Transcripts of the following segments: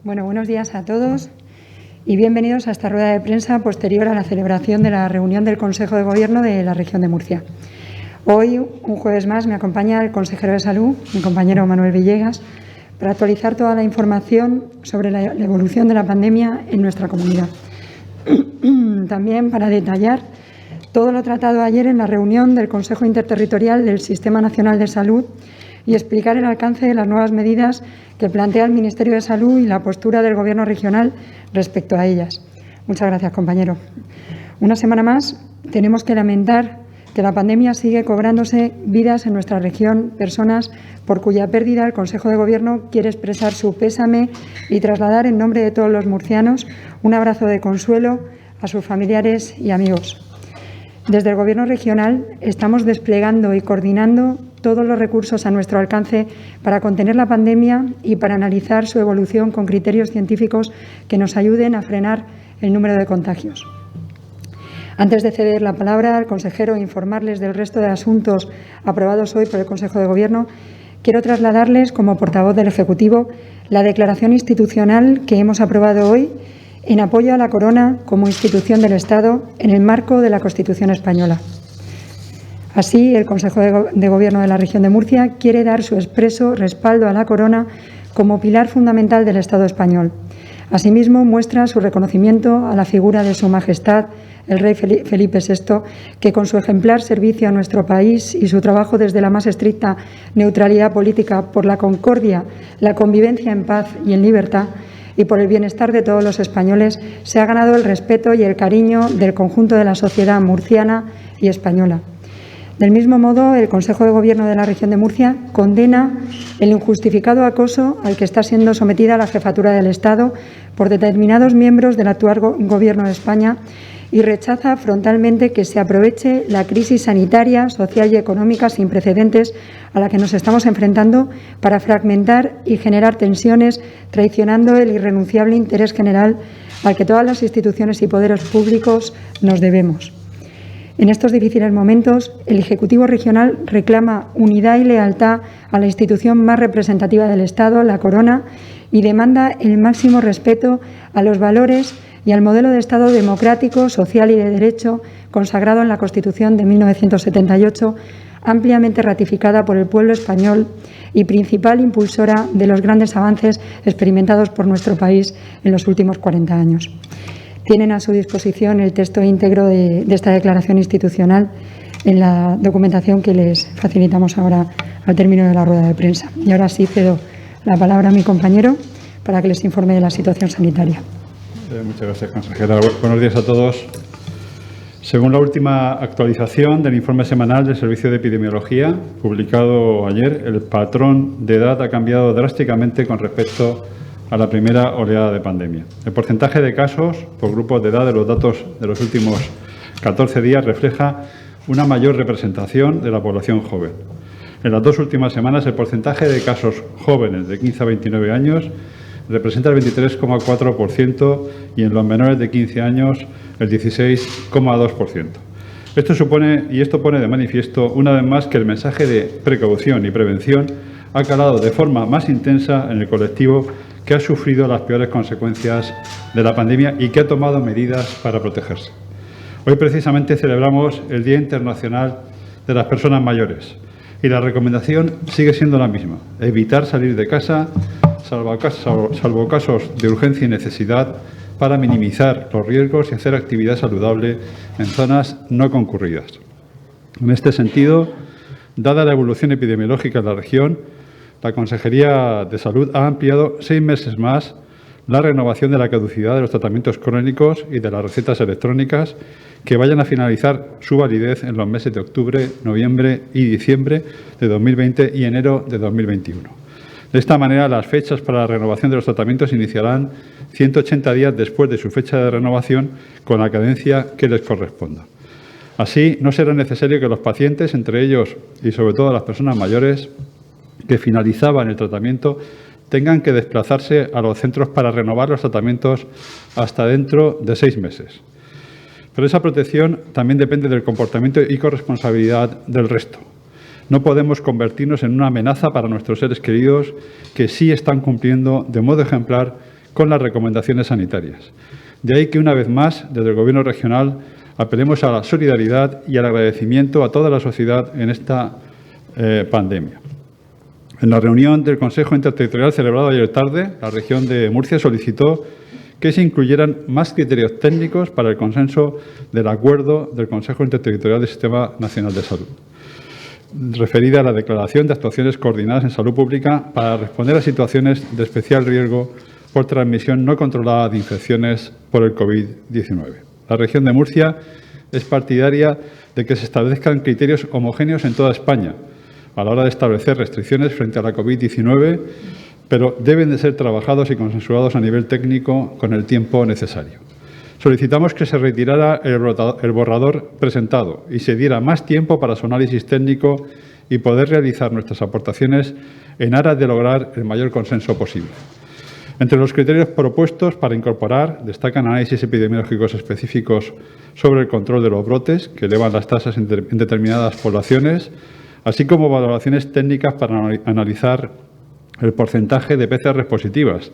Bueno, buenos días a todos y bienvenidos a esta rueda de prensa posterior a la celebración de la reunión del Consejo de Gobierno de la región de Murcia. Hoy, un jueves más, me acompaña el consejero de Salud, mi compañero Manuel Villegas, para actualizar toda la información sobre la evolución de la pandemia en nuestra comunidad. También para detallar todo lo tratado ayer en la reunión del Consejo Interterritorial del Sistema Nacional de Salud y explicar el alcance de las nuevas medidas que plantea el Ministerio de Salud y la postura del Gobierno regional respecto a ellas. Muchas gracias, compañero. Una semana más tenemos que lamentar que la pandemia sigue cobrándose vidas en nuestra región, personas por cuya pérdida el Consejo de Gobierno quiere expresar su pésame y trasladar en nombre de todos los murcianos un abrazo de consuelo a sus familiares y amigos. Desde el Gobierno regional estamos desplegando y coordinando todos los recursos a nuestro alcance para contener la pandemia y para analizar su evolución con criterios científicos que nos ayuden a frenar el número de contagios. Antes de ceder la palabra al consejero e informarles del resto de asuntos aprobados hoy por el Consejo de Gobierno, quiero trasladarles, como portavoz del Ejecutivo, la declaración institucional que hemos aprobado hoy en apoyo a la Corona como institución del Estado en el marco de la Constitución española. Así, el Consejo de Gobierno de la región de Murcia quiere dar su expreso respaldo a la Corona como pilar fundamental del Estado español. Asimismo, muestra su reconocimiento a la figura de Su Majestad, el Rey Felipe VI, que con su ejemplar servicio a nuestro país y su trabajo desde la más estricta neutralidad política por la concordia, la convivencia en paz y en libertad y por el bienestar de todos los españoles, se ha ganado el respeto y el cariño del conjunto de la sociedad murciana y española. Del mismo modo, el Consejo de Gobierno de la región de Murcia condena el injustificado acoso al que está siendo sometida la jefatura del Estado por determinados miembros del actual Gobierno de España y rechaza frontalmente que se aproveche la crisis sanitaria, social y económica sin precedentes a la que nos estamos enfrentando para fragmentar y generar tensiones, traicionando el irrenunciable interés general al que todas las instituciones y poderes públicos nos debemos. En estos difíciles momentos, el Ejecutivo regional reclama unidad y lealtad a la institución más representativa del Estado, la Corona, y demanda el máximo respeto a los valores y al modelo de Estado democrático, social y de derecho consagrado en la Constitución de 1978, ampliamente ratificada por el pueblo español y principal impulsora de los grandes avances experimentados por nuestro país en los últimos 40 años. Tienen a su disposición el texto íntegro de esta declaración institucional en la documentación que les facilitamos ahora al término de la rueda de prensa. Y ahora sí cedo la palabra a mi compañero para que les informe de la situación sanitaria. Muchas gracias, consejera. Buenos días a todos. Según la última actualización del informe semanal del Servicio de Epidemiología, publicado ayer, el patrón de edad ha cambiado drásticamente con respecto a la primera oleada de pandemia. El porcentaje de casos por grupos de edad de los datos de los últimos 14 días refleja una mayor representación de la población joven. En las dos últimas semanas, el porcentaje de casos jóvenes de 15 a 29 años representa el 23,4% y en los menores de 15 años el 16,2%. Esto pone de manifiesto una vez más que el mensaje de precaución y prevención ha calado de forma más intensa en el colectivo que ha sufrido las peores consecuencias de la pandemia y que ha tomado medidas para protegerse. Hoy precisamente celebramos el Día Internacional de las Personas Mayores y la recomendación sigue siendo la misma: evitar salir de casa, salvo casos de urgencia y necesidad, para minimizar los riesgos y hacer actividad saludable en zonas no concurridas. En este sentido, dada la evolución epidemiológica en la región, la Consejería de Salud ha ampliado 6 meses más la renovación de la caducidad de los tratamientos crónicos y de las recetas electrónicas que vayan a finalizar su validez en los meses de octubre, noviembre y diciembre de 2020 y enero de 2021. De esta manera, las fechas para la renovación de los tratamientos iniciarán 180 días después de su fecha de renovación con la cadencia que les corresponda. Así, no será necesario que los pacientes, entre ellos y sobre todo las personas mayores que finalizaban el tratamiento, tengan que desplazarse a los centros para renovar los tratamientos hasta dentro de 6 meses. Pero esa protección también depende del comportamiento y corresponsabilidad del resto. No podemos convertirnos en una amenaza para nuestros seres queridos que sí están cumpliendo de modo ejemplar con las recomendaciones sanitarias. De ahí que, una vez más, desde el Gobierno regional, apelemos a la solidaridad y al agradecimiento a toda la sociedad en esta pandemia. En la reunión del Consejo Interterritorial celebrada ayer tarde, la región de Murcia solicitó que se incluyeran más criterios técnicos para el consenso del acuerdo del Consejo Interterritorial del Sistema Nacional de Salud, referida a la declaración de actuaciones coordinadas en salud pública para responder a situaciones de especial riesgo por transmisión no controlada de infecciones por el COVID-19. La región de Murcia es partidaria de que se establezcan criterios homogéneos en toda España a la hora de establecer restricciones frente a la COVID-19, pero deben de ser trabajados y consensuados a nivel técnico con el tiempo necesario. Solicitamos que se retirara el borrador presentado y se diera más tiempo para su análisis técnico y poder realizar nuestras aportaciones en aras de lograr el mayor consenso posible. Entre los criterios propuestos para incorporar destacan análisis epidemiológicos específicos sobre el control de los brotes que elevan las tasas en determinadas poblaciones, así como valoraciones técnicas para analizar el porcentaje de PCR positivas,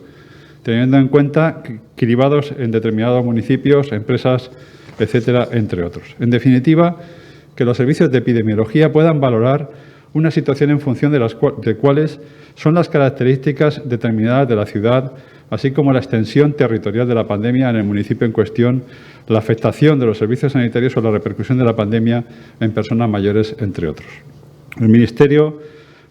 teniendo en cuenta cribados en determinados municipios, empresas, etcétera, entre otros. En definitiva, que los servicios de epidemiología puedan valorar una situación en función de cuáles son las características determinadas de la ciudad, así como la extensión territorial de la pandemia en el municipio en cuestión, la afectación de los servicios sanitarios o la repercusión de la pandemia en personas mayores, entre otros. El Ministerio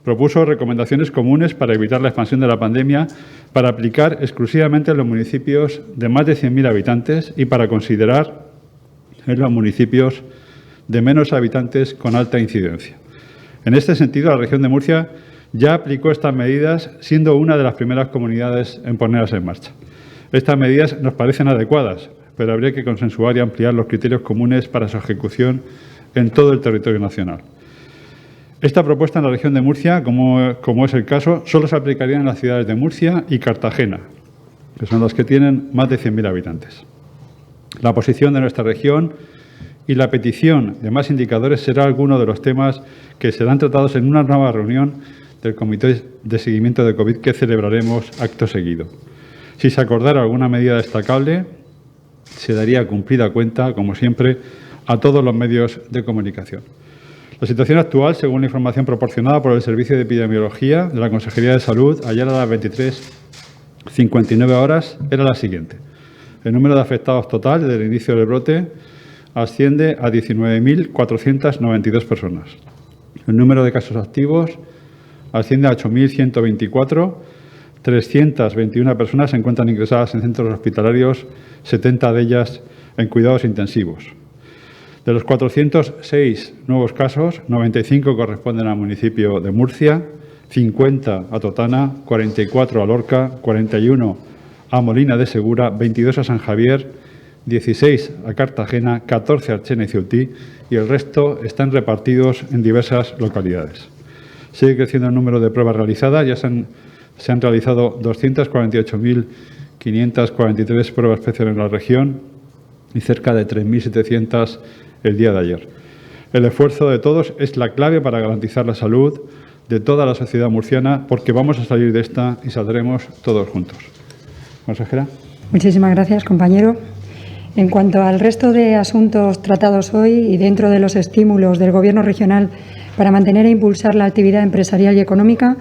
propuso recomendaciones comunes para evitar la expansión de la pandemia, para aplicar exclusivamente en los municipios de más de 100.000 habitantes y para considerar en los municipios de menos habitantes con alta incidencia. En este sentido, la región de Murcia ya aplicó estas medidas, siendo una de las primeras comunidades en ponerlas en marcha. Estas medidas nos parecen adecuadas, pero habría que consensuar y ampliar los criterios comunes para su ejecución en todo el territorio nacional. Esta propuesta en la región de Murcia, como es el caso, solo se aplicaría en las ciudades de Murcia y Cartagena, que son las que tienen más de 100.000 habitantes. La posición de nuestra región y la petición de más indicadores será alguno de los temas que serán tratados en una nueva reunión del Comité de Seguimiento de COVID que celebraremos acto seguido. Si se acordara alguna medida destacable, se daría cumplida cuenta, como siempre, a todos los medios de comunicación. La situación actual, según la información proporcionada por el Servicio de Epidemiología de la Consejería de Salud, ayer a las 23:59 horas, era la siguiente. El número de afectados total desde el inicio del brote asciende a 19.492 personas. El número de casos activos asciende a 8.124. 321 personas se encuentran ingresadas en centros hospitalarios, 70 de ellas en cuidados intensivos. De los 406 nuevos casos, 95 corresponden al municipio de Murcia, 50 a Totana, 44 a Lorca, 41 a Molina de Segura, 22 a San Javier, 16 a Cartagena, 14 a Archena y Ceutí y el resto están repartidos en diversas localidades. Sigue creciendo el número de pruebas realizadas, ya se han realizado 248.543 pruebas PCR en la región y cerca de 3.700 el día de ayer. El esfuerzo de todos es la clave para garantizar la salud de toda la sociedad murciana, porque vamos a salir de esta y saldremos todos juntos. Consejera. Muchísimas gracias, compañero. En cuanto al resto de asuntos tratados hoy y dentro de los estímulos del Gobierno regional para mantener e impulsar la actividad empresarial y económica,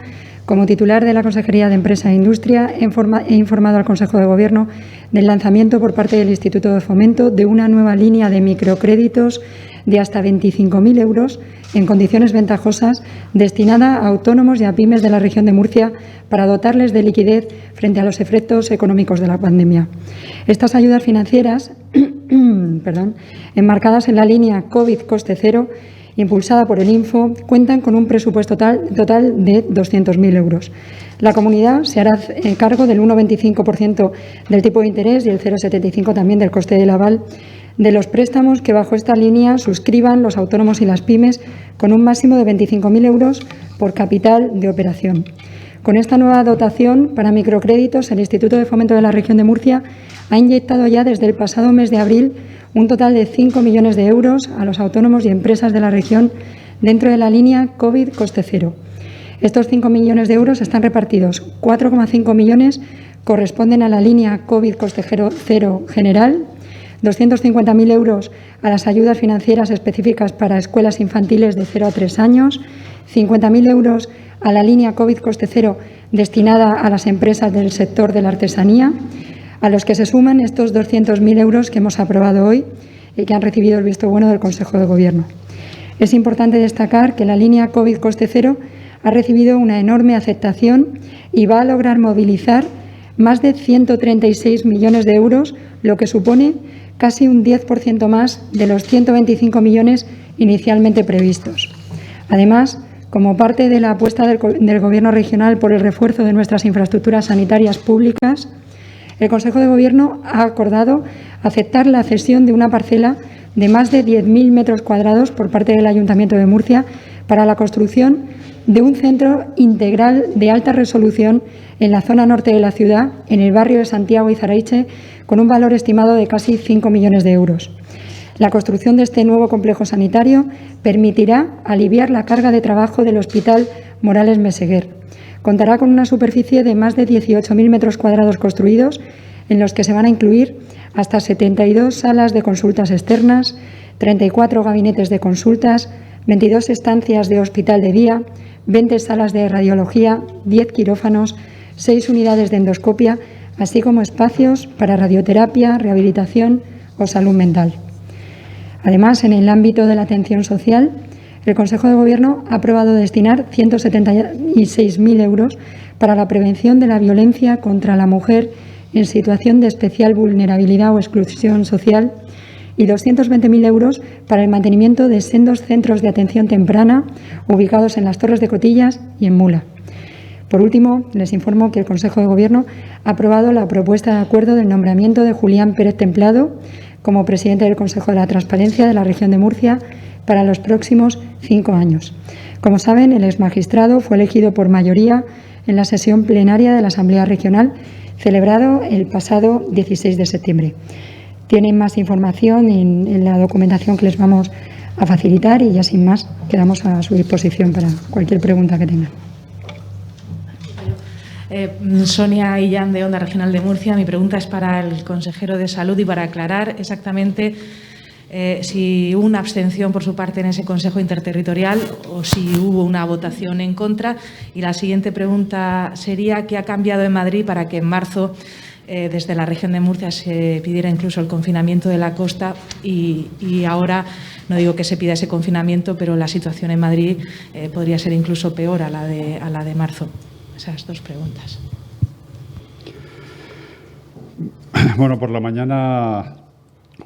como titular de la Consejería de Empresa e Industria, he informado al Consejo de Gobierno del lanzamiento por parte del Instituto de Fomento de una nueva línea de microcréditos de hasta 25.000 euros en condiciones ventajosas destinada a autónomos y a pymes de la región de Murcia para dotarles de liquidez frente a los efectos económicos de la pandemia. Estas ayudas financieras, enmarcadas en la línea COVID Coste Cero, impulsada por el Info, cuentan con un presupuesto total de 200.000 euros. La comunidad se hará cargo del 1,25% del tipo de interés y el 0,75% también del coste del aval de los préstamos que bajo esta línea suscriban los autónomos y las pymes, con un máximo de 25.000 euros por capital de operación. Con esta nueva dotación para microcréditos, el Instituto de Fomento de la Región de Murcia ha inyectado ya desde el pasado mes de abril un total de 5 millones de euros a los autónomos y empresas de la región dentro de la línea COVID Coste Cero. Estos 5 millones de euros están repartidos 4,5 millones corresponden a la línea COVID coste cero general, 250.000 euros a las ayudas financieras específicas para escuelas infantiles de 0 a 3 años, 50.000 euros a la línea COVID coste cero destinada a las empresas del sector de la artesanía, a los que se suman estos 200.000 euros que hemos aprobado hoy y que han recibido el visto bueno del Consejo de Gobierno. Es importante destacar que la línea COVID coste cero ha recibido una enorme aceptación y va a lograr movilizar más de 136 millones de euros, lo que supone casi un 10% más de los 125 millones inicialmente previstos. Además, como parte de la apuesta del Gobierno regional por el refuerzo de nuestras infraestructuras sanitarias públicas, el Consejo de Gobierno ha acordado aceptar la cesión de una parcela de más de 10.000 metros cuadrados por parte del Ayuntamiento de Murcia para la construcción de un centro integral de alta resolución en la zona norte de la ciudad, en el barrio de Santiago y Zaraiche, con un valor estimado de casi 5 millones de euros. La construcción de este nuevo complejo sanitario permitirá aliviar la carga de trabajo del Hospital Morales Meseguer. Contará con una superficie de más de 18.000 metros cuadrados construidos, en los que se van a incluir hasta 72 salas de consultas externas, 34 gabinetes de consultas, 22 estancias de hospital de día, 20 salas de radiología, 10 quirófanos, 6 unidades de endoscopia, así como espacios para radioterapia, rehabilitación o salud mental. Además, en el ámbito de la atención social, el Consejo de Gobierno ha aprobado destinar 176.000 euros para la prevención de la violencia contra la mujer en situación de especial vulnerabilidad o exclusión social y 220.000 euros para el mantenimiento de sendos centros de atención temprana ubicados en las Torres de Cotillas y en Mula. Por último, les informo que el Consejo de Gobierno ha aprobado la propuesta de acuerdo del nombramiento de Julián Pérez Templado como presidente del Consejo de la Transparencia de la región de Murcia para los próximos 5 años. Como saben, el exmagistrado fue elegido por mayoría en la sesión plenaria de la Asamblea Regional celebrado el pasado 16 de septiembre. Tienen más información en la documentación que les vamos a facilitar y ya sin más quedamos a su disposición para cualquier pregunta que tengan. Sonia Illán, de Onda Regional de Murcia. Mi pregunta es para el consejero de Salud y para aclarar exactamente si hubo una abstención por su parte en ese Consejo Interterritorial o si hubo una votación en contra. Y la siguiente pregunta sería: ¿qué ha cambiado en Madrid para que en marzo desde la región de Murcia se pidiera incluso el confinamiento de la costa y ahora, no digo que se pida ese confinamiento, pero la situación en Madrid podría ser incluso peor a la de marzo? Esas dos preguntas. Bueno, por la mañana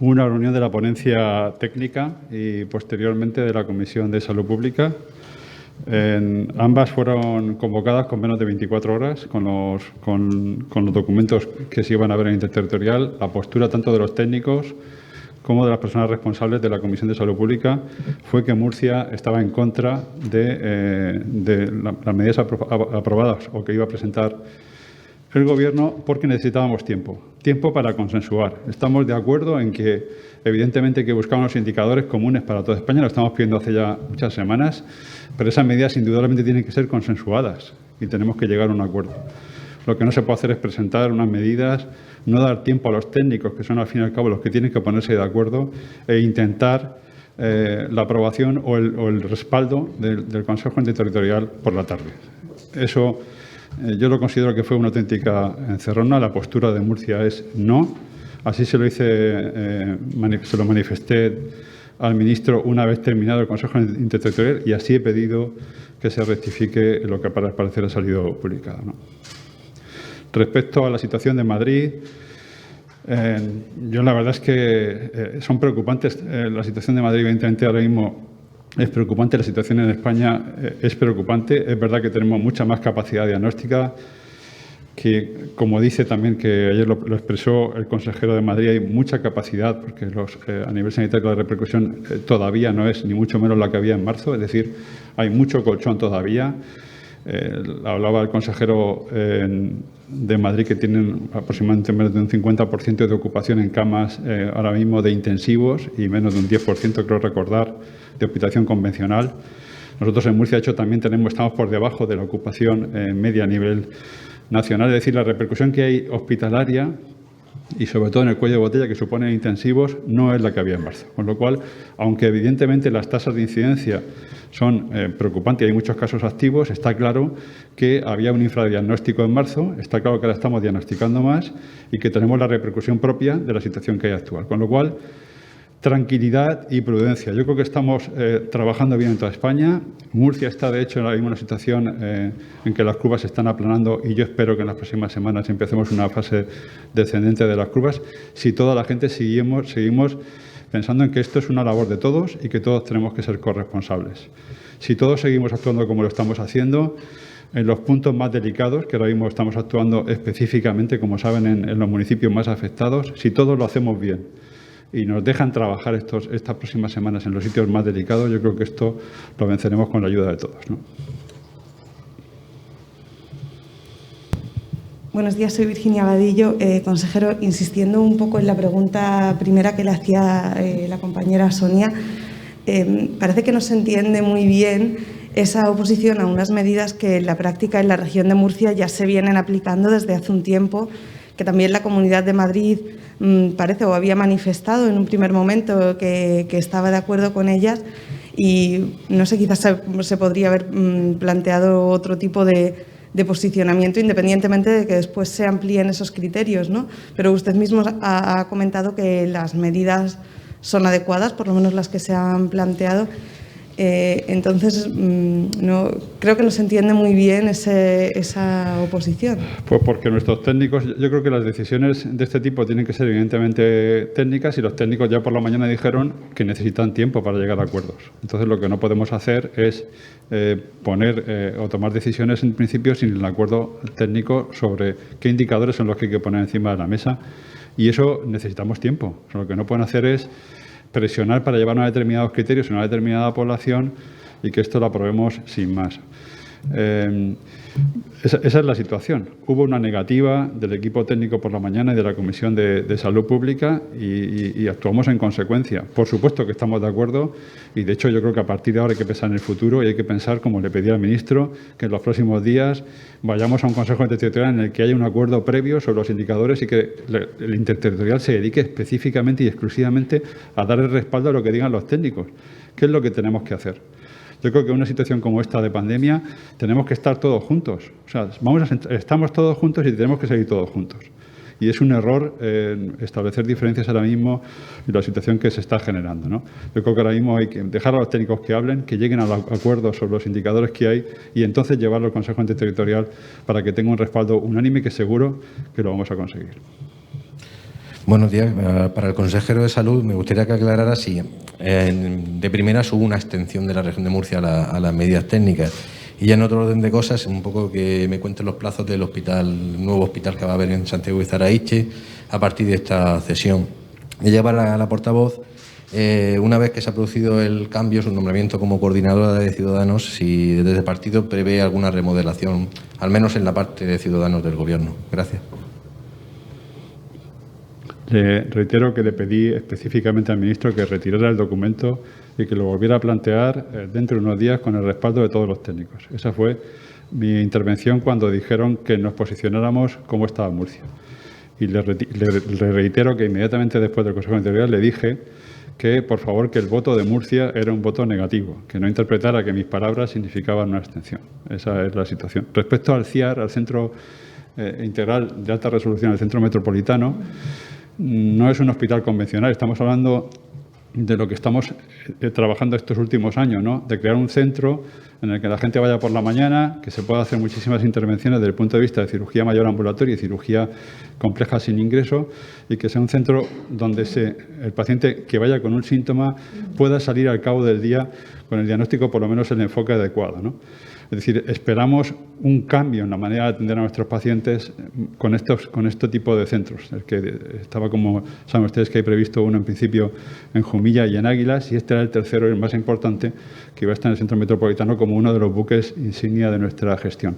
hubo una reunión de la ponencia técnica y posteriormente de la Comisión de Salud Pública. Ambas fueron convocadas con menos de 24 horas con los documentos que se iban a ver en Interterritorial. La postura tanto de los técnicos como de las personas responsables de la Comisión de Salud Pública fue que Murcia estaba en contra de las medidas aprobadas o que iba a presentar el Gobierno porque necesitábamos tiempo para consensuar. Estamos de acuerdo en que, evidentemente, hay que buscar unos indicadores comunes para toda España, lo estamos pidiendo hace ya muchas semanas, pero esas medidas indudablemente tienen que ser consensuadas y tenemos que llegar a un acuerdo. Lo que no se puede hacer es presentar unas medidas, no dar tiempo a los técnicos, que son al fin y al cabo los que tienen que ponerse de acuerdo, e intentar la aprobación o el respaldo del Consejo Interterritorial por la tarde. Eso yo lo considero que fue una auténtica encerrona. La postura de Murcia es no. Así se lo se lo manifesté al ministro una vez terminado el Consejo Interterritorial y así he pedido que se rectifique lo que al parecer ha salido publicado, ¿no? Respecto a la situación de Madrid, yo la verdad es que son preocupantes. La situación de Madrid, evidentemente, ahora mismo es preocupante. La situación en España es preocupante. Es verdad que tenemos mucha más capacidad diagnóstica, que, como dice también, que ayer lo expresó el consejero de Madrid, hay mucha capacidad, porque a nivel sanitario la repercusión todavía no es ni mucho menos la que había en marzo, es decir, hay mucho colchón todavía. Hablaba el consejero de Madrid que tienen aproximadamente menos de un 50% de ocupación en camas ahora mismo de intensivos y menos de un 10%, creo recordar, de hospitalización convencional. Nosotros en Murcia, de hecho, también estamos por debajo de la ocupación media a nivel nacional, es decir, la repercusión que hay hospitalaria y sobre todo en el cuello de botella que suponen intensivos no es la que había en marzo. Con lo cual, aunque evidentemente las tasas de incidencia son preocupantes y hay muchos casos activos, está claro que había un infradiagnóstico en marzo, está claro que ahora estamos diagnosticando más y que tenemos la repercusión propia de la situación que hay actual. Con lo cual, tranquilidad y prudencia. Yo creo que estamos trabajando bien en toda España. Murcia está, de hecho, ahora mismo en una situación en que las curvas se están aplanando y yo espero que en las próximas semanas empecemos una fase descendente de las curvas. Si toda la gente seguimos pensando en que esto es una labor de todos y que todos tenemos que ser corresponsables. Si todos seguimos actuando como lo estamos haciendo, en los puntos más delicados, que ahora mismo estamos actuando específicamente, como saben, en los municipios más afectados, si todos lo hacemos bien y nos dejan trabajar estas próximas semanas en los sitios más delicados, yo creo que esto lo venceremos con la ayuda de todos, ¿no? Buenos días, soy Virginia Vadillo. Consejero, insistiendo un poco en la pregunta primera que le hacía la compañera Sonia, parece que no se entiende muy bien esa oposición a unas medidas que en la práctica en la región de Murcia ya se vienen aplicando desde hace un tiempo, que también la Comunidad de Madrid parece o había manifestado en un primer momento que estaba de acuerdo con ellas y no sé, quizás se podría haber planteado otro tipo de posicionamiento independientemente de que después se amplíen esos criterios, ¿no? Pero usted mismo ha comentado que las medidas son adecuadas, por lo menos las que se han planteado. Entonces, no, creo que no se entiende muy bien esa oposición. Pues porque nuestros técnicos, yo creo que las decisiones de este tipo tienen que ser evidentemente técnicas y los técnicos ya por la mañana dijeron que necesitan tiempo para llegar a acuerdos. Entonces, lo que no podemos hacer es poner o tomar decisiones en principio sin el acuerdo técnico sobre qué indicadores son los que hay que poner encima de la mesa y eso necesitamos tiempo. O sea, lo que no pueden hacer es presionar para llevar a determinados criterios a una determinada población y que esto lo aprobemos sin más. Esa es la situación. Hubo una negativa del equipo técnico por la mañana y de la Comisión de Salud Pública y actuamos en consecuencia. Por supuesto que estamos de acuerdo y, de hecho, yo creo que a partir de ahora hay que pensar en el futuro y hay que pensar, como le pedí al ministro, que en los próximos días vayamos a un Consejo Interterritorial en el que haya un acuerdo previo sobre los indicadores y que el interterritorial se dedique específicamente y exclusivamente a dar el respaldo a lo que digan los técnicos. ¿Qué es lo que tenemos que hacer? Yo creo que en una situación como esta de pandemia tenemos que estar todos juntos. O sea, estamos todos juntos y tenemos que seguir todos juntos. Y es un error establecer diferencias ahora mismo en la situación que se está generando, ¿no? Yo creo que ahora mismo hay que dejar a los técnicos que hablen, que lleguen a los acuerdos sobre los indicadores que hay y entonces llevarlo al Consejo Interterritorial para que tenga un respaldo unánime que seguro que lo vamos a conseguir. Buenos días. Para el consejero de Salud me gustaría que aclarara si de primeras hubo una extensión de la región de Murcia a las medidas técnicas. Y ya en otro orden de cosas, un poco que me cuenten los plazos del nuevo hospital que va a haber en Santiago de Zaraiche a partir de esta cesión. Ella para la portavoz, una vez que se ha producido el cambio, su nombramiento como coordinadora de Ciudadanos, si desde el partido prevé alguna remodelación, al menos en la parte de Ciudadanos del Gobierno. Gracias. Le reitero que le pedí específicamente al ministro que retirara el documento y que lo volviera a plantear dentro de unos días con el respaldo de todos los técnicos. Esa fue mi intervención cuando dijeron que nos posicionáramos como estaba Murcia. Y le reitero que inmediatamente después del Consejo Interterritorial le dije que, por favor, que el voto de Murcia era un voto negativo, que no interpretara que mis palabras significaban una abstención. Esa es la situación. Respecto al CIAR, al Centro Integral de Alta Resolución, al Centro Metropolitano, no es un hospital convencional, estamos hablando de lo que estamos trabajando estos últimos años, ¿no? De crear un centro en el que la gente vaya por la mañana, que se pueda hacer muchísimas intervenciones desde el punto de vista de cirugía mayor ambulatoria y cirugía compleja sin ingreso y que sea un centro donde el paciente que vaya con un síntoma pueda salir al cabo del día con el diagnóstico, por lo menos el enfoque adecuado, ¿no? Es decir, esperamos un cambio en la manera de atender a nuestros pacientes con este tipo de centros. El que estaba, como saben ustedes, que hay previsto uno en principio en Jumilla y en Águilas, y este era el tercero y el más importante, que iba a estar en el Centro Metropolitano como uno de los buques insignia de nuestra gestión.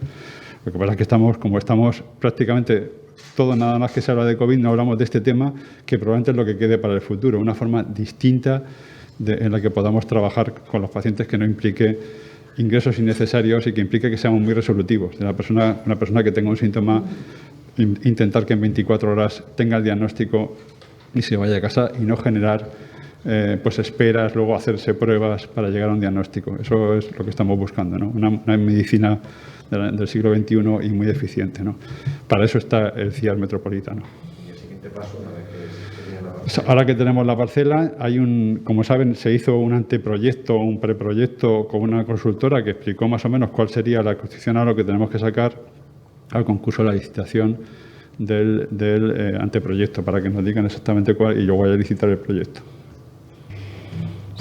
Lo que pasa es que como estamos prácticamente todo, nada más que se habla de COVID, no hablamos de este tema, que probablemente es lo que quede para el futuro, una forma distinta en la que podamos trabajar con los pacientes que no implique ingresos innecesarios y que implique que seamos muy resolutivos. De una persona que tenga un síntoma, intentar que en 24 horas tenga el diagnóstico y se vaya a casa y no generar pues esperas, luego hacerse pruebas para llegar a un diagnóstico. Eso es lo que estamos buscando, ¿no? Una medicina del siglo XXI y muy eficiente, ¿no? Para eso está el CIAR metropolitano. ¿Y el siguiente paso, una vez que se tenga la parcela? Ahora que tenemos la parcela, como saben, se hizo un anteproyecto, un preproyecto con una consultora que explicó más o menos cuál sería la construcción a lo que tenemos que sacar al concurso de la licitación del anteproyecto, para que nos digan exactamente cuál y yo voy a licitar el proyecto.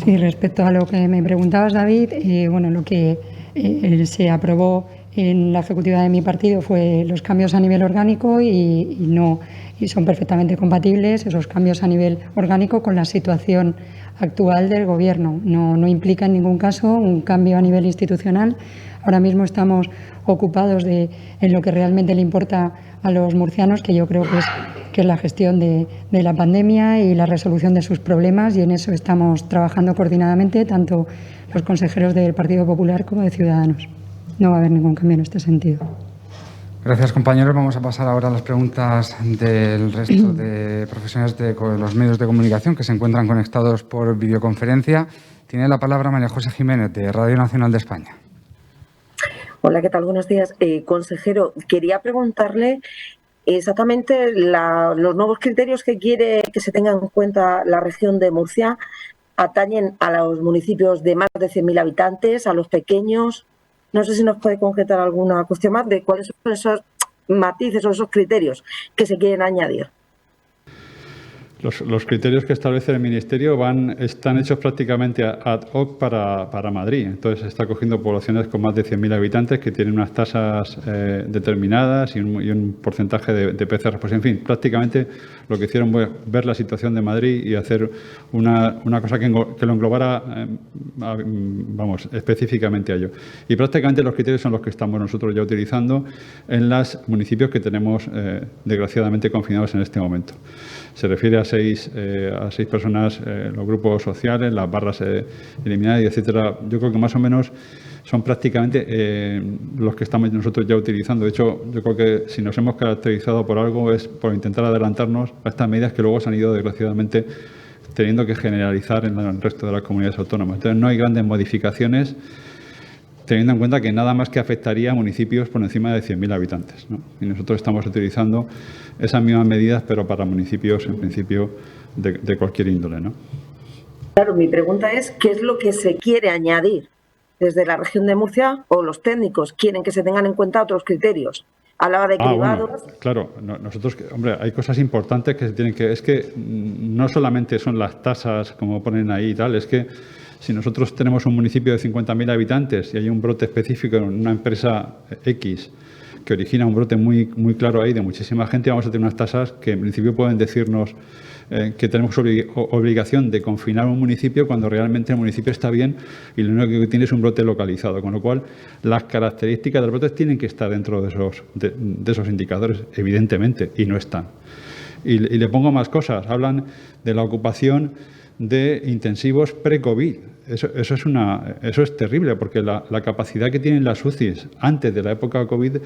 Sí, respecto a lo que me preguntabas, David, bueno, lo que se aprobó en la ejecutiva de mi partido fue los cambios a nivel orgánico y son perfectamente compatibles esos cambios a nivel orgánico con la situación actual del Gobierno. No implica en ningún caso un cambio a nivel institucional. Ahora mismo estamos ocupados en lo que realmente le importa a los murcianos, que yo creo que es la gestión de la pandemia y la resolución de sus problemas, y en eso estamos trabajando coordinadamente, tanto los consejeros del Partido Popular como de Ciudadanos. No va a haber ningún cambio en este sentido. Gracias, compañeros. Vamos a pasar ahora a las preguntas del resto de profesionales de los medios de comunicación que se encuentran conectados por videoconferencia. Tiene la palabra María José Jiménez, de Radio Nacional de España. Hola, ¿qué tal? Buenos días. Consejero, quería preguntarle exactamente los nuevos criterios que quiere que se tengan en cuenta la región de Murcia. ¿Atañen a los municipios de más de 100.000 habitantes, a los pequeños? No sé si nos puede concretar alguna cuestión más de cuáles son esos matices o esos criterios que se quieren añadir. Los criterios que establece el Ministerio están hechos prácticamente ad hoc para Madrid. Entonces, se está cogiendo poblaciones con más de 100.000 habitantes que tienen unas tasas determinadas y un porcentaje de PCR. Pues, en fin, prácticamente lo que hicieron fue ver la situación de Madrid y hacer una cosa que lo englobara, específicamente a ello. Y prácticamente los criterios son los que estamos nosotros ya utilizando en los municipios que tenemos, desgraciadamente, confinados en este momento. Se refiere a seis personas, los grupos sociales, las barras eliminadas, etcétera. Yo creo que más o menos son prácticamente los que estamos nosotros ya utilizando. De hecho, yo creo que si nos hemos caracterizado por algo es por intentar adelantarnos a estas medidas que luego se han ido, desgraciadamente, teniendo que generalizar en el resto de las comunidades autónomas. Entonces, no hay grandes modificaciones, teniendo en cuenta que nada más que afectaría a municipios por encima de 100.000 habitantes, ¿no? Y nosotros estamos utilizando esas mismas medidas, pero para municipios, en principio, de cualquier índole, ¿no? Claro, mi pregunta es, ¿qué es lo que se quiere añadir desde la región de Murcia, o los técnicos quieren que se tengan en cuenta otros criterios a la hora de cribados? Bueno, claro, nosotros, hombre, hay cosas importantes que se tienen que... Es que no solamente son las tasas, como ponen ahí y tal, es que si nosotros tenemos un municipio de 50.000 habitantes y hay un brote específico en una empresa X que origina un brote muy claro ahí de muchísima gente, vamos a tener unas tasas que en principio pueden decirnos que tenemos obligación de confinar un municipio cuando realmente el municipio está bien y lo único que tiene es un brote localizado. Con lo cual, las características del brote tienen que estar dentro de esos indicadores, evidentemente, y no están. Y le pongo más cosas. Hablan de la ocupación de intensivos pre-COVID. Eso es terrible, porque la capacidad que tienen las UCIs antes de la época COVID,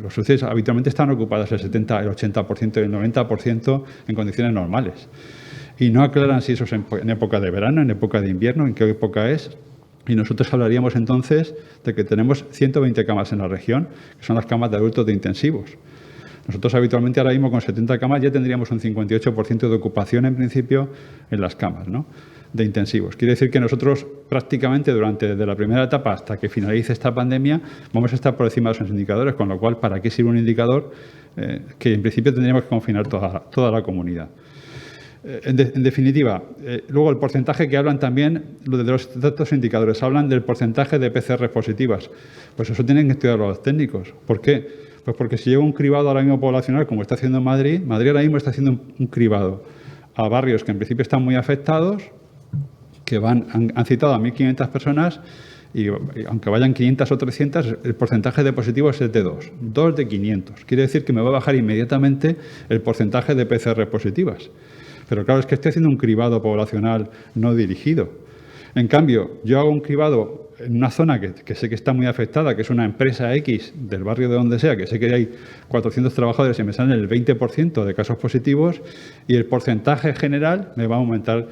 los UCIs habitualmente están ocupadas el 70, el 80% y el 90% en condiciones normales. Y no aclaran si eso es en época de verano, en época de invierno, en qué época es. Y nosotros hablaríamos entonces de que tenemos 120 camas en la región, que son las camas de adultos de intensivos. Nosotros habitualmente ahora mismo con 70 camas ya tendríamos un 58% de ocupación en principio en las camas, ¿no?, de intensivos. Quiere decir que nosotros prácticamente desde la primera etapa hasta que finalice esta pandemia vamos a estar por encima de esos indicadores, con lo cual, ¿para qué sirve un indicador que en principio tendríamos que confinar toda la comunidad? En definitiva, luego el porcentaje que hablan también, de los datos indicadores, hablan del porcentaje de PCR positivas. Pues eso tienen que estudiarlo los técnicos. ¿Por qué? Pues porque si llega un cribado ahora mismo poblacional, como está haciendo Madrid ahora mismo está haciendo un cribado a barrios que en principio están muy afectados, que han citado a 1.500 personas y aunque vayan 500 o 300, el porcentaje de positivos es de 2 de 500. Quiere decir que me va a bajar inmediatamente el porcentaje de PCR positivas. Pero claro, es que estoy haciendo un cribado poblacional no dirigido. En cambio, yo hago un cribado en una zona que sé que está muy afectada, que es una empresa X del barrio de donde sea, que sé que hay 400 trabajadores y me salen el 20% de casos positivos y el porcentaje general me va a aumentar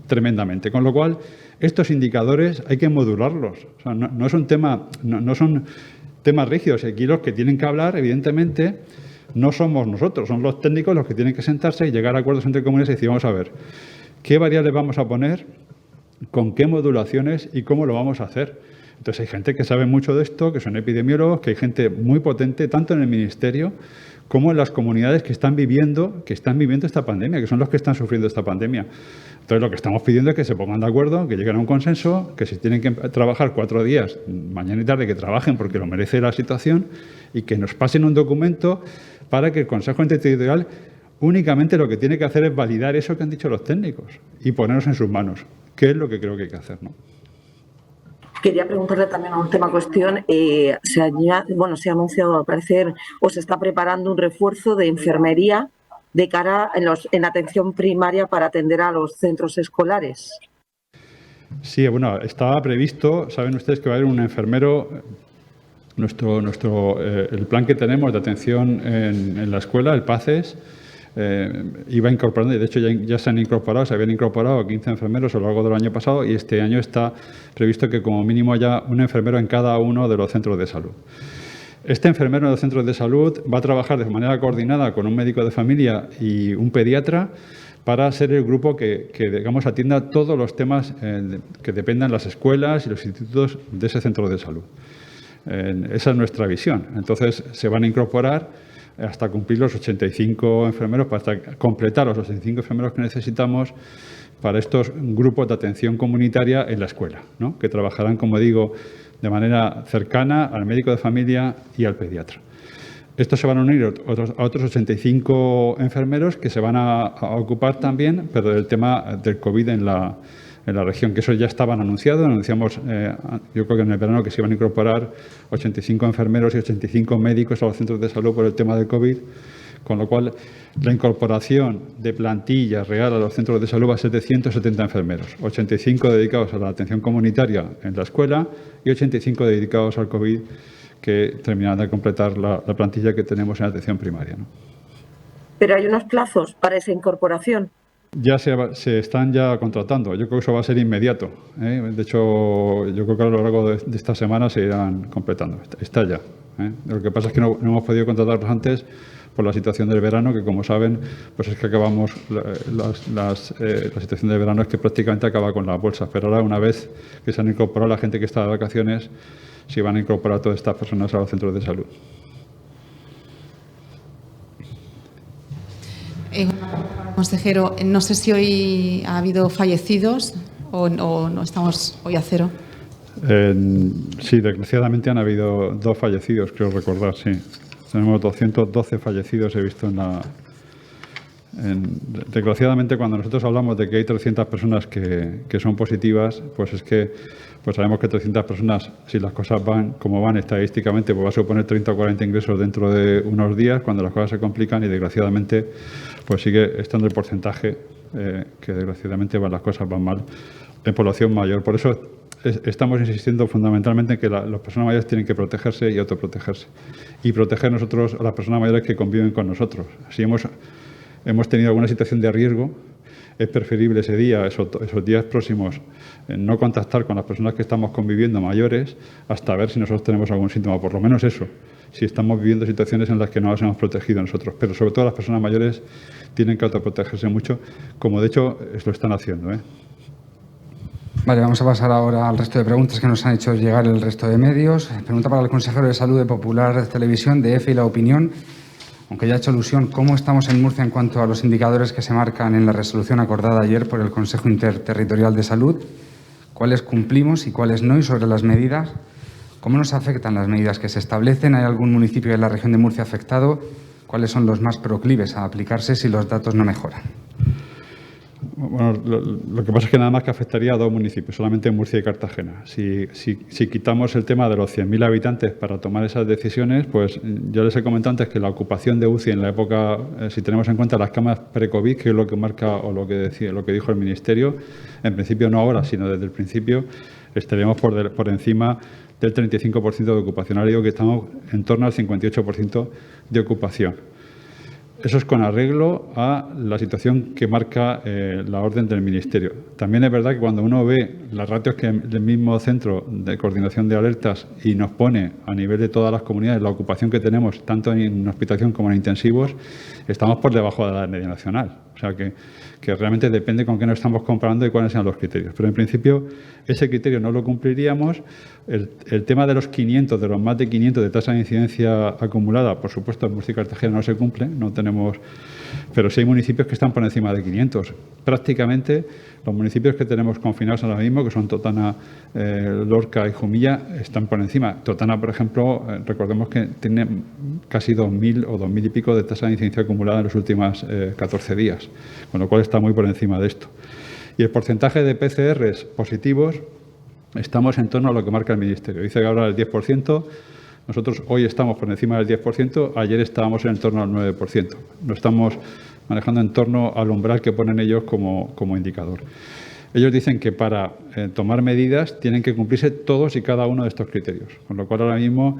tremendamente. Con lo cual, estos indicadores hay que modularlos. O sea, no es un tema, no son temas rígidos. Aquí los que tienen que hablar, evidentemente, no somos nosotros, son los técnicos los que tienen que sentarse y llegar a acuerdos entre comunidades y decir, vamos a ver, ¿qué variables vamos a poner? ¿Con qué modulaciones y cómo lo vamos a hacer? Entonces hay gente que sabe mucho de esto, que son epidemiólogos, que hay gente muy potente, tanto en el Ministerio como en las comunidades que están viviendo esta pandemia, que son los que están sufriendo esta pandemia. Entonces lo que estamos pidiendo es que se pongan de acuerdo, que lleguen a un consenso, que si tienen que trabajar 4 días, mañana y tarde, que trabajen porque lo merece la situación y que nos pasen un documento para que el Consejo Interterritorial únicamente lo que tiene que hacer es validar eso que han dicho los técnicos y ponernos en sus manos, que es lo que creo que hay que hacer, ¿no? Quería preguntarle también a última cuestión. Se ha anunciado, al parecer, o se está preparando un refuerzo de enfermería de cara en atención primaria para atender a los centros escolares. Sí, bueno, estaba previsto, saben ustedes que va a haber un enfermero. El plan que tenemos de atención en la escuela, el PACES, iba incorporando, y de hecho ya se habían incorporado 15 enfermeros a lo largo del año pasado y este año está previsto que como mínimo haya un enfermero en cada uno de los centros de salud. Este enfermero en los centros de salud va a trabajar de manera coordinada con un médico de familia y un pediatra para ser el grupo que digamos, atienda todos los temas que dependan las escuelas y los institutos de ese centro de salud. Esa es nuestra visión. Entonces, se van a incorporar hasta cumplir los 85 enfermeros, hasta completar los 85 enfermeros que necesitamos para estos grupos de atención comunitaria en la escuela, ¿no? Que trabajarán, como digo, de manera cercana al médico de familia y al pediatra. Estos se van a unir a otros 85 enfermeros que se van a ocupar también, pero del tema del COVID en la región, que eso ya estaban anunciados. Anunciamos, yo creo que en el verano, que se iban a incorporar 85 enfermeros y 85 médicos a los centros de salud por el tema del COVID, con lo cual la incorporación de plantilla real a los centros de salud va a ser de 170 enfermeros, 85 dedicados a la atención comunitaria en la escuela y 85 dedicados al COVID, que terminarán de completar la plantilla que tenemos en atención primaria, ¿no? Pero hay unos plazos para esa incorporación. Ya se están ya contratando. Yo creo que eso va a ser inmediato, ¿eh? De hecho, yo creo que a lo largo de esta semana se irán completando. Está ya, ¿eh? Lo que pasa es que no hemos podido contratarlos antes por la situación del verano, que como saben, pues es que acabamos, la situación del verano es que prácticamente acaba con las bolsas. Pero ahora, una vez que se han incorporado la gente que está de vacaciones, se van a incorporar todas estas personas a los centros de salud. Consejero, no sé si hoy ha habido fallecidos o no estamos hoy a cero. Sí, desgraciadamente han habido 2 fallecidos, creo recordar, sí. Tenemos 212 fallecidos, he visto desgraciadamente, cuando nosotros hablamos de que hay 300 personas que son positivas, pues es que pues sabemos que 300 personas, si las cosas van como van estadísticamente, pues va a suponer 30 o 40 ingresos dentro de unos días, cuando las cosas se complican, y desgraciadamente pues sigue estando el porcentaje que desgraciadamente las cosas van mal en población mayor. Por eso estamos insistiendo fundamentalmente en que las personas mayores tienen que protegerse y autoprotegerse. Y proteger nosotros a las personas mayores que conviven con nosotros. Si hemos tenido alguna situación de riesgo, es preferible ese día, esos días próximos, no contactar con las personas que estamos conviviendo mayores hasta ver si nosotros tenemos algún síntoma. Por lo menos eso, si estamos viviendo situaciones en las que no las hemos protegido nosotros. Pero sobre todo las personas mayores tienen que autoprotegerse mucho, como de hecho lo están haciendo, ¿eh? Vale, vamos a pasar ahora al resto de preguntas que nos han hecho llegar el resto de medios. Pregunta para el consejero de Salud de Popular Televisión, de EFE y La Opinión. Aunque ya ha hecho alusión, ¿cómo estamos en Murcia en cuanto a los indicadores que se marcan en la resolución acordada ayer por el Consejo Interterritorial de Salud? ¿Cuáles cumplimos y cuáles no? Y sobre las medidas, ¿cómo nos afectan las medidas que se establecen? ¿Hay algún municipio de la región de Murcia afectado? ¿Cuáles son los más proclives a aplicarse si los datos no mejoran? Bueno, lo que pasa es que nada más que afectaría a 2 municipios, solamente Murcia y Cartagena. Si quitamos el tema de los 100.000 habitantes para tomar esas decisiones, pues yo les he comentado antes que la ocupación de UCI en la época, si tenemos en cuenta las camas pre-COVID, que es lo que marca o lo que dijo el Ministerio, en principio no ahora, sino desde el principio, estaríamos por encima del 35% de ocupación. Ahora digo que estamos en torno al 58% de ocupación. Eso es con arreglo a la situación que marca la orden del Ministerio. También es verdad que cuando uno ve las ratios que el mismo Centro de Coordinación de Alertas y nos pone a nivel de todas las comunidades la ocupación que tenemos, tanto en hospitalización como en intensivos, estamos por debajo de la media nacional. O sea que realmente depende con qué nos estamos comparando y cuáles sean los criterios. Pero en principio ese criterio no lo cumpliríamos. El tema de los 500, de los más de 500 de tasa de incidencia acumulada, por supuesto en Murcia y Cartagena no se cumple, no tenemos, pero sí hay municipios que están por encima de 500. Prácticamente los municipios que tenemos confinados ahora mismo, que son Totana, Lorca y Jumilla, están por encima. Totana, por ejemplo, recordemos que tiene casi 2.000 o 2.000 y pico de tasa de incidencia acumulada en los últimos 14 días, con lo cual está muy por encima de esto. Y el porcentaje de PCRs positivos, estamos en torno a lo que marca el Ministerio. Dice que ahora el 10%, nosotros hoy estamos por encima del 10%, ayer estábamos en torno al 9%. Lo estamos manejando en torno al umbral que ponen ellos como indicador. Ellos dicen que para tomar medidas tienen que cumplirse todos y cada uno de estos criterios, con lo cual ahora mismo,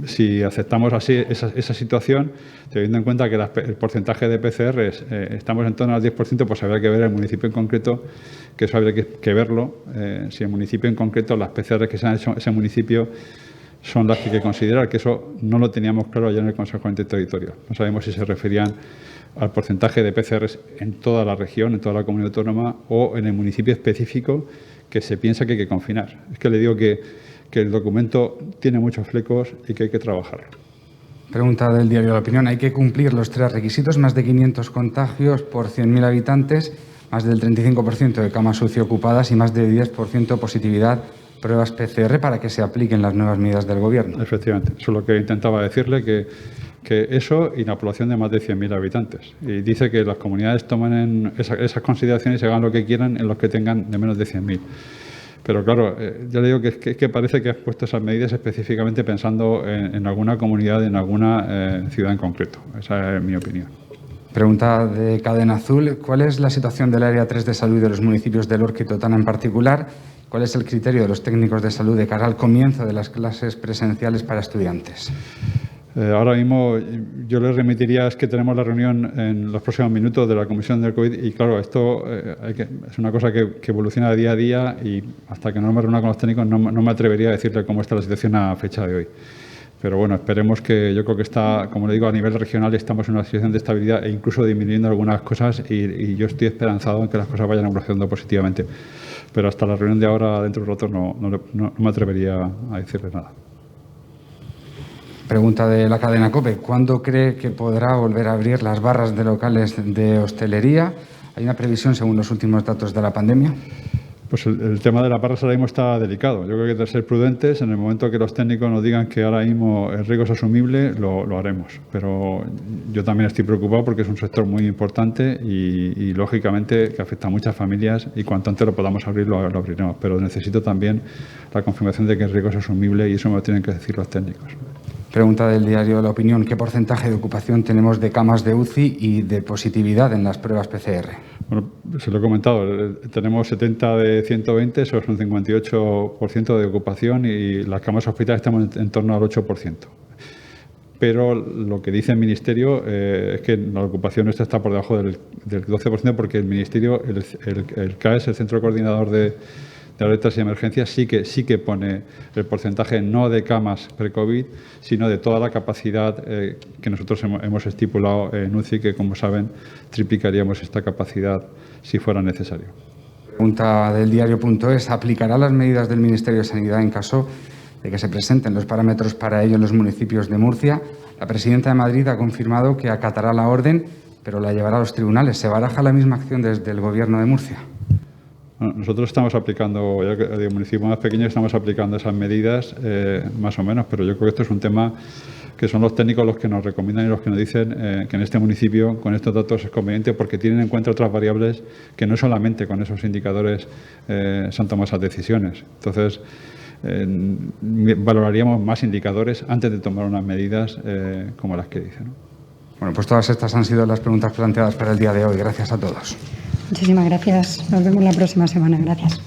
si aceptamos así esa situación, teniendo en cuenta que el porcentaje de PCRs estamos en torno al 10%, pues habría que ver el municipio en concreto, que eso habría que verlo, si el municipio en concreto, las PCRs que se han hecho en ese municipio son las que hay que considerar, que eso no lo teníamos claro ayer en el Consejo Interterritorial. No sabemos si se referían al porcentaje de PCRs en toda la región, en toda la comunidad autónoma o en el municipio específico que se piensa que hay que confinar. Es que le digo que el documento tiene muchos flecos y que hay que trabajarlo. Pregunta del diario La Opinión. Hay que cumplir los 3 requisitos, más de 500 contagios por 100.000 habitantes, más del 35% de camas UCI ocupadas y más del 10% positividad pruebas PCR para que se apliquen las nuevas medidas del Gobierno. Efectivamente, eso es lo que intentaba decirle, que eso y la población de más de 100.000 habitantes. Y dice que las comunidades toman esas consideraciones y hagan lo que quieran en los que tengan de menos de 100.000. Pero claro, yo le digo que parece que has puesto esas medidas específicamente pensando en alguna comunidad, en alguna ciudad en concreto. Esa es mi opinión. Pregunta de Cadena Azul. ¿Cuál es la situación del área 3 de salud de los municipios de Lorca y Totana en particular? ¿Cuál es el criterio de los técnicos de salud de cara al comienzo de las clases presenciales para estudiantes? Ahora mismo yo les remitiría, es que tenemos la reunión en los próximos minutos de la Comisión del COVID y claro, esto es una cosa que evoluciona día a día y hasta que no me reúna con los técnicos no me atrevería a decirle cómo está la situación a fecha de hoy. Pero bueno, esperemos que, yo creo que está, como le digo, a nivel regional estamos en una situación de estabilidad e incluso disminuyendo algunas cosas y yo estoy esperanzado en que las cosas vayan evolucionando positivamente. Pero hasta la reunión de ahora, dentro del rato, no me atrevería a decirle nada. Pregunta de la cadena COPE. ¿Cuándo cree que podrá volver a abrir las barras de locales de hostelería? ¿Hay una previsión según los últimos datos de la pandemia? Pues el tema de las barras ahora mismo está delicado. Yo creo que hay que ser prudentes. En el momento que los técnicos nos digan que ahora mismo el riesgo es asumible, lo haremos. Pero yo también estoy preocupado porque es un sector muy importante y lógicamente que afecta a muchas familias y cuanto antes lo podamos abrir, lo abriremos. Pero necesito también la confirmación de que el riesgo es asumible y eso me lo tienen que decir los técnicos. Pregunta del diario La Opinión. ¿Qué porcentaje de ocupación tenemos de camas de UCI y de positividad en las pruebas PCR? Bueno, se lo he comentado. Tenemos 70 de 120, eso es un 58% de ocupación y las camas hospitalarias estamos en torno al 8%. Pero lo que dice el Ministerio es que la ocupación nuestra está por debajo del 12% porque el Ministerio, el CAES, el Centro Coordinador de Alertas y Emergencias, sí que pone el porcentaje no de camas pre-COVID, sino de toda la capacidad que nosotros hemos estipulado en UCI, que como saben triplicaríamos esta capacidad si fuera necesario. Pregunta del diario.es. ¿Aplicará las medidas del Ministerio de Sanidad en caso de que se presenten los parámetros para ello en los municipios de Murcia? La presidenta de Madrid ha confirmado que acatará la orden, pero la llevará a los tribunales. ¿Se baraja la misma acción desde el Gobierno de Murcia? Bueno, nosotros estamos aplicando, ya que de municipios más pequeños estamos aplicando esas medidas más o menos, pero yo creo que esto es un tema que son los técnicos los que nos recomiendan y los que nos dicen que en este municipio con estos datos es conveniente porque tienen en cuenta otras variables que no solamente con esos indicadores se han tomado esas decisiones. Entonces, valoraríamos más indicadores antes de tomar unas medidas como las que dicen, ¿no? Bueno, pues todas estas han sido las preguntas planteadas para el día de hoy. Gracias a todos. Muchísimas gracias. Nos vemos la próxima semana. Gracias.